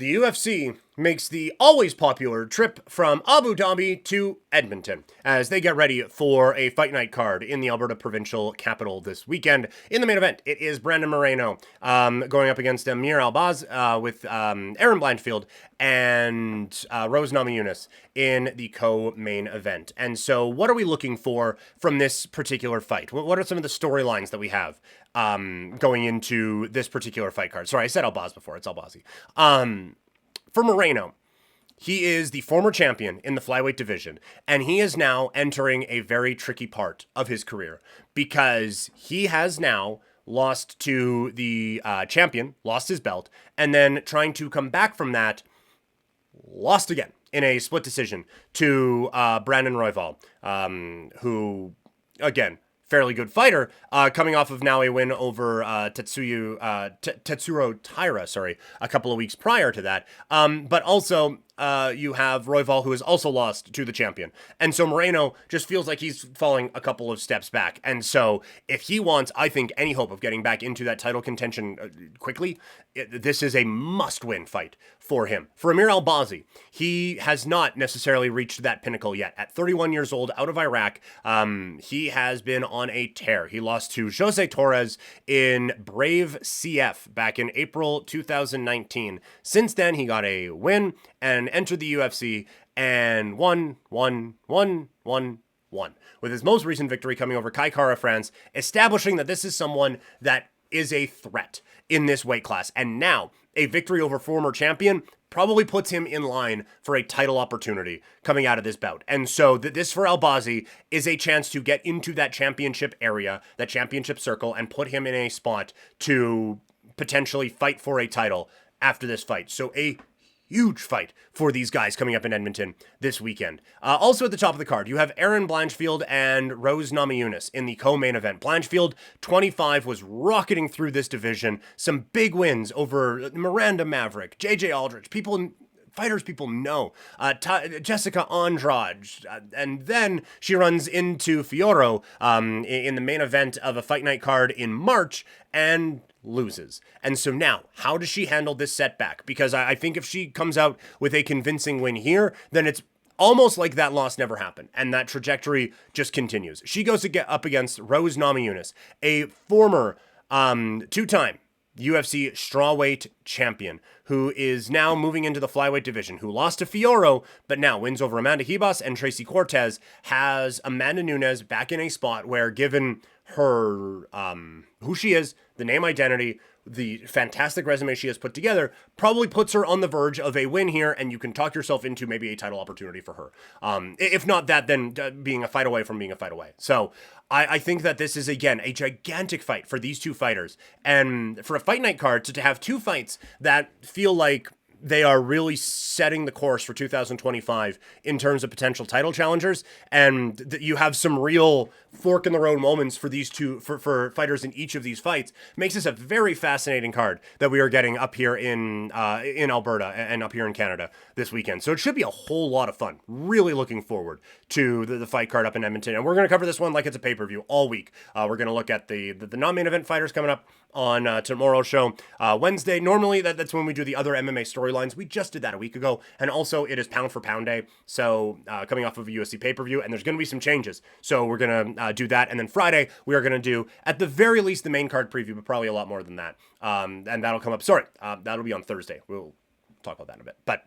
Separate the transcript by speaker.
Speaker 1: The UFC makes the always popular trip from Abu Dhabi to Edmonton as they get ready for a fight night card in the Alberta provincial capital this weekend. In the main event, it is Brandon Moreno going up against Amir Albazi with Erin Blanchfield and Rose Namajunas in the co-main event. And so what are we looking for from this particular fight? What are some of the storylines that we have going into this particular fight card? Sorry, I said Albazi before. It's Albazi. For Moreno, he is the former champion in the flyweight division, and he is now entering a very tricky part of his career because he has now lost to the champion, lost his belt, and then trying to come back from that, lost again in a split decision to Brandon Royval, who, again, fairly good fighter, coming off of now a win over Tetsuro Taira, a couple of weeks prior to that. But also, you have Royval, who has also lost to the champion. And so Moreno just feels like he's falling a couple of steps back. And so if he wants, I think, any hope of getting back into that title contention quickly, this is a must-win fight for him. For Amir Albazi, he has not necessarily reached that pinnacle yet. At 31 years old, out of Iraq, he has been on a tear. He lost to Jose Torres in Brave CF back in April 2019. Since then, he got a win and entered the UFC and won. With his most recent victory coming over Kai Kara France, establishing that this is someone that is a threat in this weight class. And now, a victory over former champion probably puts him in line for a title opportunity coming out of this bout. And so this for Albazi is a chance to get into that championship area, that championship circle, and put him in a spot to potentially fight for a title after this fight. So a huge fight for these guys coming up in Edmonton this weekend. Also at the top of the card, you have Erin Blanchfield and Rose Namajunas in the co-main event. Blanchfield, 25, was rocketing through this division. Some big wins over Miranda Maverick, JJ Aldrich, fighters people know, Jessica Andrade, and then she runs into Fioro in the main event of a fight night card in March and loses. And so now, how does she handle this setback? Because I think if she comes out with a convincing win here, then it's almost like that loss never happened, and that trajectory just continues. She goes to get up against Rose Namajunas, a former two-time UFC strawweight champion who is now moving into the flyweight division, who lost to Fioro, but now wins over Amanda Ribas and Tracy Cortez, has Amanda Nunes back in a spot where, given her who she is, the name identity, the fantastic resume she has put together, probably puts her on the verge of a win here, and you can talk yourself into maybe a title opportunity for her. If not that, then being a fight away from being a fight away. So I think that this is, again, a gigantic fight for these two fighters. And for a fight night card, to have two fights that feel like they are really setting the course for 2025 in terms of potential title challengers, and you have some real fork in the road moments for these two, for fighters in each of these fights, makes this a very fascinating card that we are getting up here in Alberta and up here in Canada this weekend. So it should be a whole lot of fun. Really looking forward to the fight card up in Edmonton, and we're going to cover this one like it's a pay-per-view all week. We're going to look at the non-main event fighters coming up on tomorrow's show. Wednesday, normally that's when we do the other MMA storylines. We just did that a week ago, and also it is pound for pound day, so coming off of a UFC pay-per-view, and there's going to be some changes, so we're going to do that. And then Friday, we are going to do, at the very least, the main card preview, but probably a lot more than that, and that'll come up, that'll be on Thursday. We'll talk about that in a bit. But